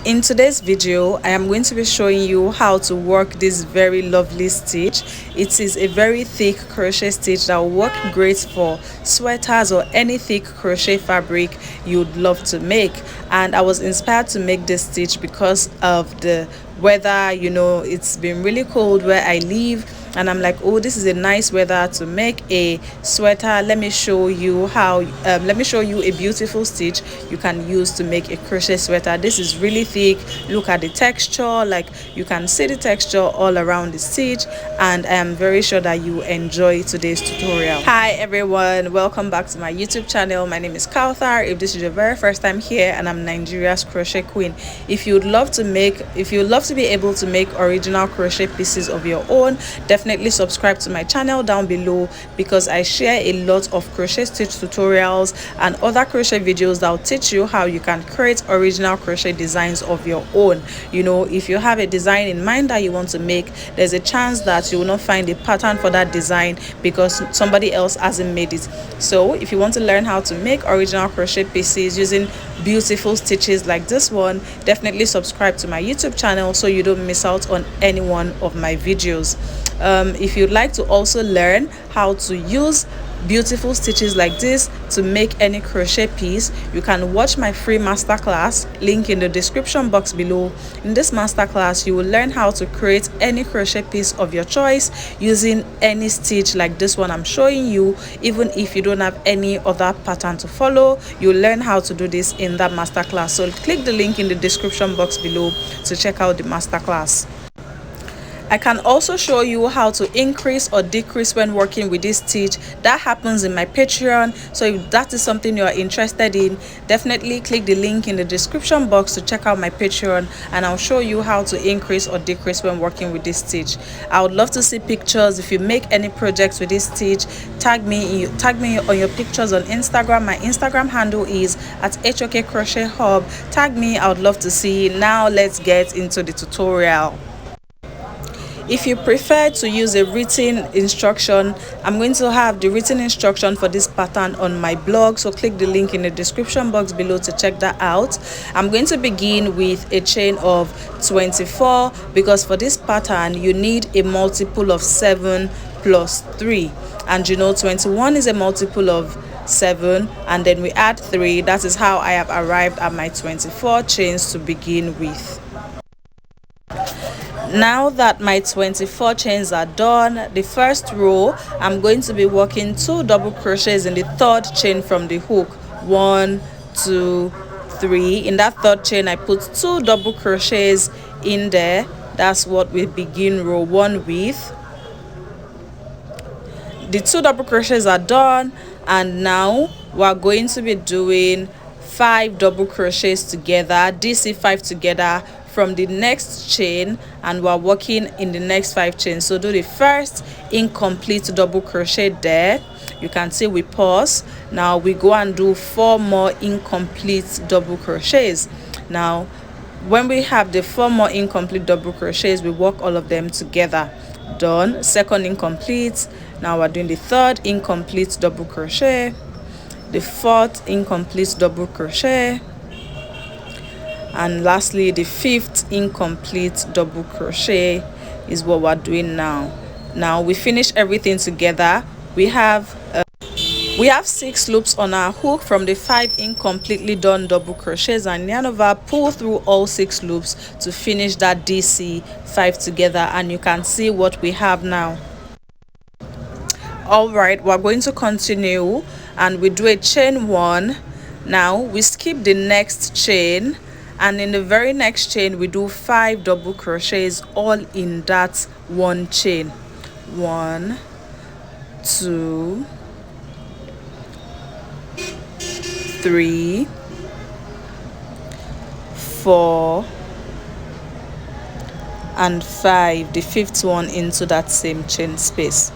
In today's video, I am going to be showing you how to work this very lovely stitch. It is a very thick crochet stitch that will work great for sweaters or any thick crochet fabric you'd love to make. And I was inspired to make this stitch because of the weather. You know, it's been really cold where I live, and I'm like, oh, this is a nice weather to make a sweater. Let me show you how let me show you a beautiful stitch you can use to make a crochet sweater. This is really thick. Look at the texture, like you can see the texture all around the stitch, and I am very sure that you enjoy today's tutorial. Hi everyone, welcome back to my YouTube channel. My name is Kauthar. If this is your very first time here, and I'm Nigeria's crochet queen. If you'd love to be able to make original crochet pieces of your own, definitely subscribe to my channel down below, because I share a lot of crochet stitch tutorials and other crochet videos that will teach you how you can create original crochet designs of your own. You know, if you have a design in mind that you want to make, there's a chance that you will not find a pattern for that design because somebody else hasn't made it. So if you want to learn how to make original crochet pieces using beautiful stitches like this one, definitely subscribe to my YouTube channel so you don't miss out on any one of my videos. If you'd like to also learn how to use beautiful stitches like this to make any crochet piece, you can watch my free masterclass, link in the description box below. In this masterclass, you will learn how to create any crochet piece of your choice using any stitch like this one I'm showing you. Even if you don't have any other pattern to follow, you'll learn how to do this in that masterclass. So click the link in the description box below to check out the masterclass. I can also show you how to increase or decrease when working with this stitch. That happens in my Patreon. So if that is something you are interested in, definitely click the link in the description box to check out my Patreon, and I'll show you how to increase or decrease when working with this stitch. I would love to see pictures. If you make any projects with this stitch, tag me on your pictures on Instagram. My Instagram handle is @HOK Crochet Hub. Tag me. I would love to see. Now let's get into the tutorial. If you prefer to use a written instruction, I'm going to have the written instruction for this pattern on my blog, so click the link in the description box below to check that out. I'm going to begin with a chain of 24 because for this pattern you need a multiple of 7 plus 3, and you know 21 is a multiple of 7, and then we add 3. That is how I have arrived at my 24 chains to begin with. Now that my 24 chains are done, the first row I'm going to be working 2 double crochets in the third chain from the hook. 1, 2, 3. In that third chain I put 2 double crochets in there. That's what we begin row 1 with. The 2 double crochets are done, and now we're going to be doing 5 double crochets together, DC 5 together from the next chain, and we're working in the next 5 chains. So do the first incomplete double crochet there. You can see we pause. Now we go and do 4 more incomplete double crochets. Now when we have the 4 more incomplete double crochets, we work all of them together. Done. Second incomplete. Now we're doing the third incomplete double crochet, the fourth incomplete double crochet, and lastly the 5th incomplete double crochet is what we're doing now. Now we finish everything together. We have 6 loops on our hook from the 5 incompletely done double crochets, and yarn over, pull through all 6 loops to finish that DC 5 together, and you can see what we have now. All right, we're going to continue, and we do a chain 1. Now we skip the next chain, and in the very next chain we do 5 double crochets all in that one chain. 1, 2, 3, 4, and 5, the 5th one into that same chain space.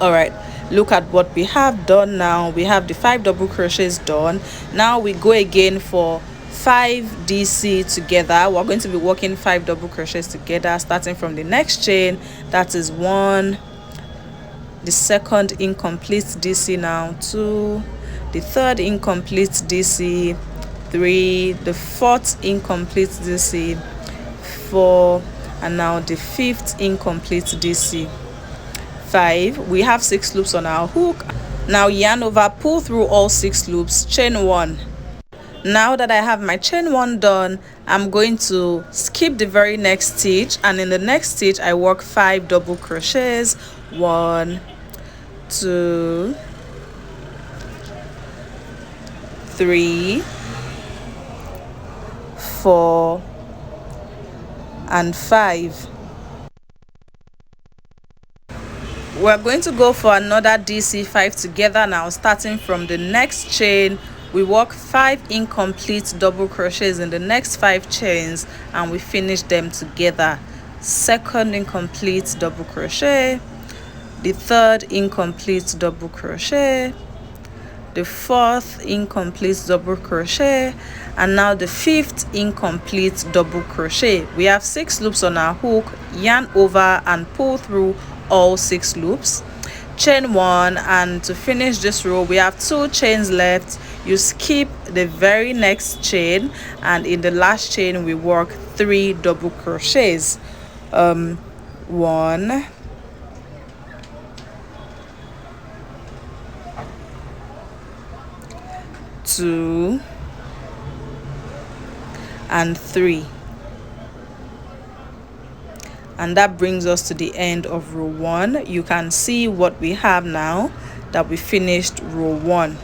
All right, look at what we have done now. We have the 5 double crochets done. Now we go again for 5 DC together. We're going to be working 5 double crochets together starting from the next chain. That is 1, the second incomplete DC now, 2, the third incomplete DC, 3, the 4th incomplete DC, 4, and now the 5th incomplete DC, 5. We have 6 loops on our hook. Now yarn over, pull through all 6 loops, chain 1. Now that I have my chain 1 done, I'm going to skip the very next stitch, and in the next stitch I work 5 double crochets. 1, 2, 3, 4, and 5. We're going to go for another DC5 together now. Starting from the next chain, we work 5 incomplete double crochets in the next 5 chains, and we finish them together. 2nd incomplete double crochet, the 3rd incomplete double crochet, the 4th incomplete double crochet, and now the 5th incomplete double crochet. We have 6 loops on our hook. Yarn over and pull through all 6 loops, chain 1, and to finish this row we have 2 chains left. You skip the very next chain, and in the last chain we work 3 double crochets. 1, 2, and 3. And that brings us to the end of row 1. You can see what we have now that we finished row 1.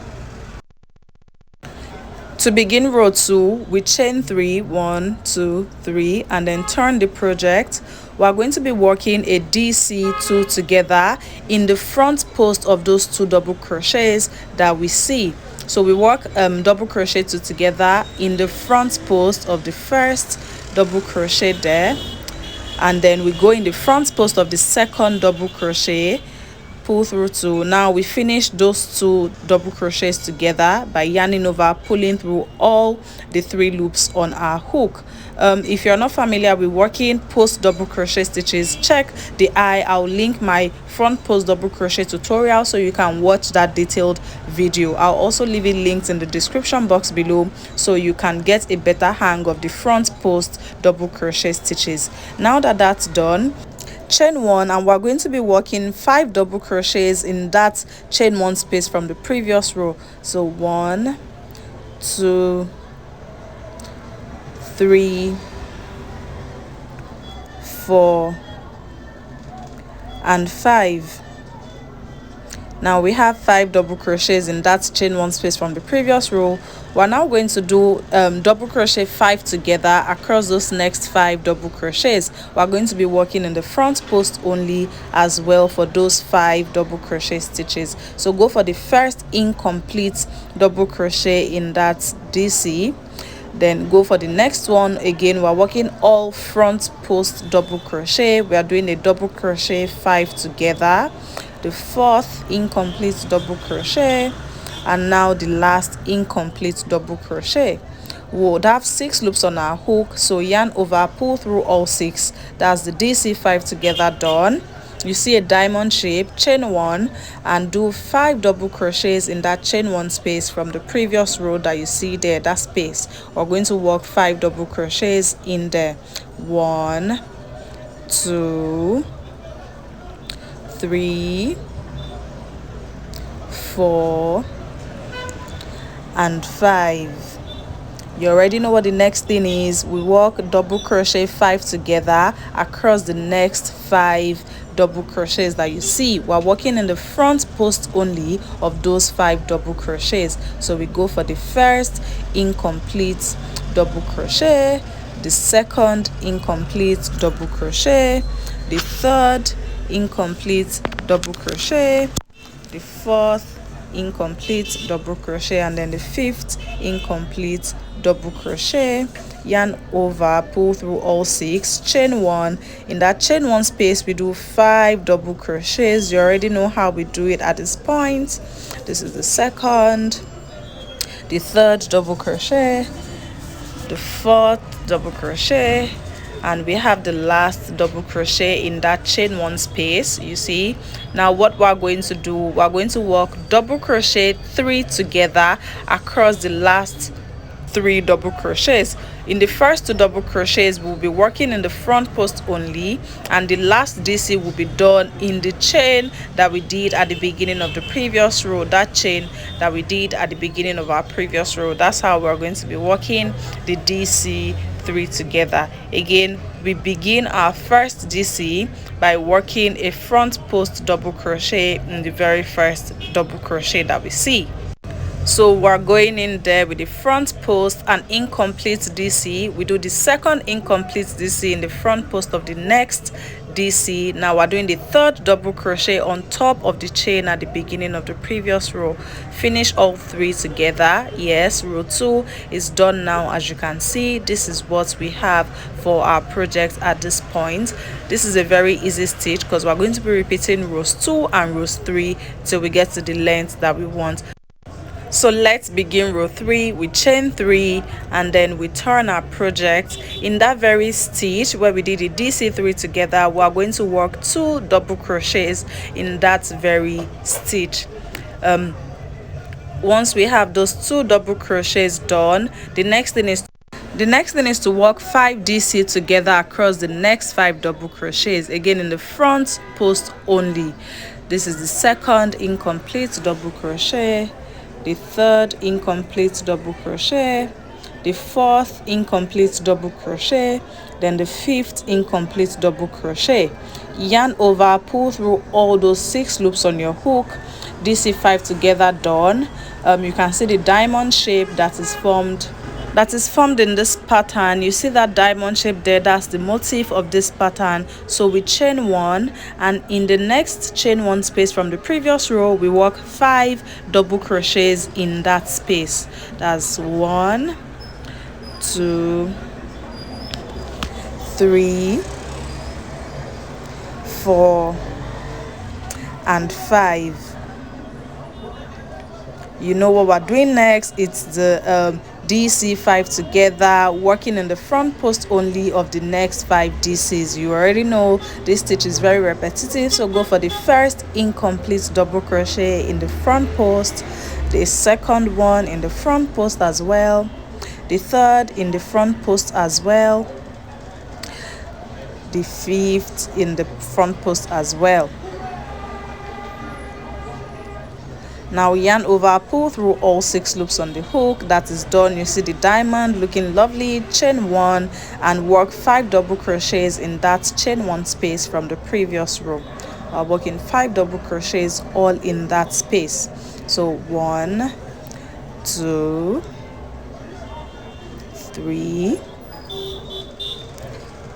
To begin row 2, we chain 3, 1, 2, 3, and then turn the project. We are going to be working a DC2 together in the front post of those 2 double crochets that we see. So we work double crochet 2 together in the front post of the first double crochet there, and then we go in the front post of the 2nd double crochet, pull through 2. Now we finish those 2 double crochets together by yarning over, pulling through all the 3 loops on our hook. If you're not familiar with working post double crochet stitches, check the I'll link my front post double crochet tutorial so you can watch that detailed video. I'll also leave it linked in the description box below so you can get a better hang of the front post double crochet stitches. Now that that's done, chain 1, and we're going to be working 5 double crochets in that chain 1 space from the previous row. So 1, 2, 3, 4, and 5. Now we have 5 double crochets in that chain 1 space from the previous row. We're now going to do double crochet 5 together across those next 5 double crochets. We're going to be working in the front post only as well for those 5 double crochet stitches. So go for the first incomplete double crochet in that DC, then go for the next one. Again, we're working all front post double crochet. We are doing a double crochet 5 together, the 4th incomplete double crochet, and now the last incomplete double crochet. We would have 6 loops on our hook, so yarn over, pull through all 6. That's the DC5 together done. You see a diamond shape, chain 1, and do 5 double crochets in that chain 1 space from the previous row that you see there, that space. We're going to work 5 double crochets in there. 1, 2, 3, 4, and 5. You already know what the next thing is. We work double crochet 5 together across the next 5 double crochets that you see. We're working in the front post only of those 5 double crochets. So we go for the first incomplete double crochet, the 2nd incomplete double crochet, the 3rd incomplete double crochet, the 4th incomplete double crochet, and then the 5th incomplete double crochet. Yarn over, pull through all 6, chain 1. In that chain 1 space we do 5 double crochets. You already know how we do it at this point. This is the 2nd, the 3rd double crochet, the 4th double crochet, and we have the last double crochet in that chain 1 space. You see, now what we're going to do, we're going to work double crochet 3 together across the last 3 double crochets. In the first 2 double crochets, we'll be working in the front post only, and the last DC will be done in the chain that we did at the beginning of the previous row. That chain that we did at the beginning of our previous row, that's how we're going to be working the DC3 together. Again, we begin our first DC by working a front post double crochet in the very first double crochet that we see. So we're going in there with the front post and incomplete DC. We do the second incomplete DC in the front post of the next DC. Now we're doing the third double crochet on top of the chain at the beginning of the previous row. Finish all 3 together. Yes, row 2 is done now. As you can see, this is what we have for our project at this point. This is a very easy stitch because we're going to be repeating rows 2 and rows 3 till we get to the length that we want. So let's begin row 3. We chain 3 and then we turn our project. In that very stitch where we did the DC3 together, we are going to work 2 double crochets in that very stitch. Once we have those 2 double crochets done, the next thing is to work 5 DC together across the next 5 double crochets, again in the front post only. This is the second incomplete double crochet, the third incomplete double crochet, the fourth incomplete double crochet, then the fifth incomplete double crochet. Yarn over, pull through all those 6 loops on your hook. DC5 together done. You can see the diamond shape that is formed in this pattern. You see that diamond shape there, that's the motif of this pattern. So we chain 1, and in the next chain 1 space from the previous row, we work 5 double crochets in that space. That's 1, 2, 3, 4 and 5. You know what we're doing next? It's the DC5 together, working in the front post only of the next 5 DCs. You already know this stitch is very repetitive, so go for the first incomplete double crochet in the front post, the second one in the front post as well, the third in the front post as well, the fifth in the front post as well. Now yarn over, pull through all 6 loops on the hook. That is done. You see the diamond looking lovely. Chain 1 and work 5 double crochets in that chain 1 space from the previous row. I'll work in 5 double crochets all in that space. So 1, 2, 3,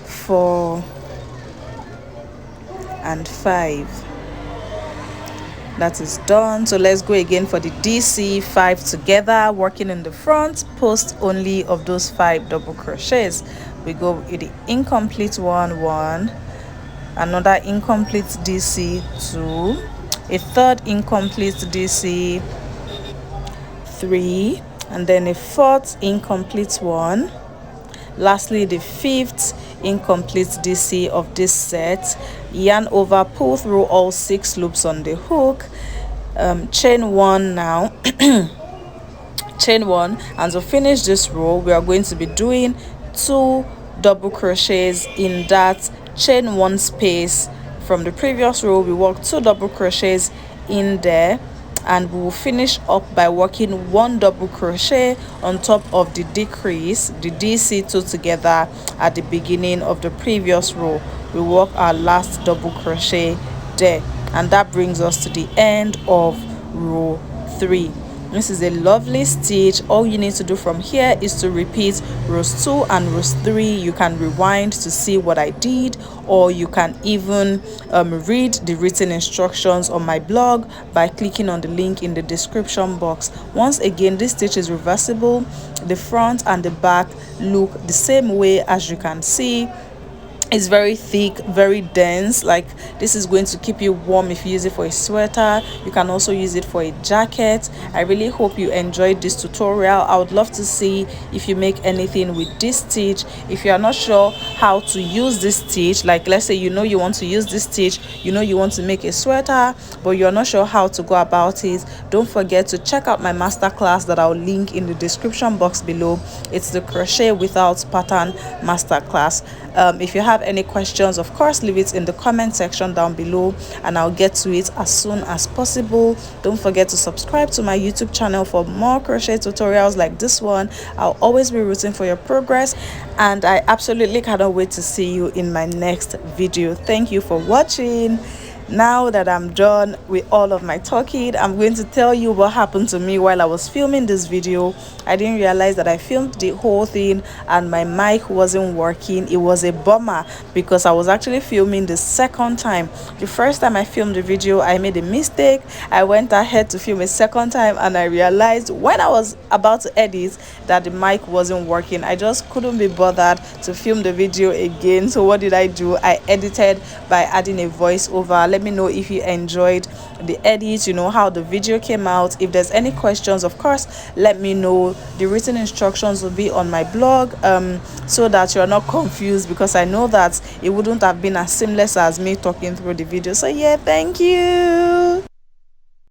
4 and 5. That is done. So let's go again for the DC5 together, working in the front post only of those 5 double crochets. We go with the incomplete 1, another incomplete DC 2, a third incomplete DC 3, and then a fourth incomplete 1. Lastly, the fifth incomplete DC of this set. Yarn over, pull through all 6 loops on the hook, chain 1 now. Chain 1, and to finish this row we are going to be doing 2 double crochets in that chain 1 space from the previous row. We work 2 double crochets in there, and we will finish up by working 1 double crochet on top of the decrease, the DC2 together at the beginning of the previous row. We work our last double crochet there, and that brings us to the end of row 3. This is a lovely stitch. All you need to do from here is to repeat rows 2 and rows 3. You can rewind to see what I did, or you can even read the written instructions on my blog by clicking on the link in the description box. Once again, this stitch is reversible. The front and the back look the same way, as you can see. It's very thick, very dense. Like, this is going to keep you warm if you use it for a sweater. You can also use it for a jacket. I really hope you enjoyed this tutorial. I would love to see if you make anything with this stitch. If you are not sure how to use this stitch, like let's say you want to use this stitch, you want to make a sweater, but you're not sure how to go about it, don't forget to check out my masterclass that I'll link in the description box below. It's the crochet without pattern masterclass. If you have any questions, of course, leave it in the comment section down below and I'll get to it as soon as possible. Don't forget to subscribe to my YouTube channel for more crochet tutorials like this one. I'll always be rooting for your progress, and I absolutely cannot wait to see you in my next video. Thank you for watching. Now that I'm done with all of my talking, I'm going to tell you what happened to me while I was filming this video. I didn't realize that I filmed the whole thing and my mic wasn't working. It was a bummer because I was actually filming the second time. The first time I filmed the video, I made a mistake. I went ahead to film a second time and I realized when I was about to edit that the mic wasn't working. I just couldn't be bothered to film the video again. So what did I do? I edited by adding a voiceover. Let me know if you enjoyed the edit, how the video came out. If there's any questions, of course, let me know. The written instructions will be on my blog, so that you're not confused, because I know that it wouldn't have been as seamless as me talking through the video. So yeah, thank you.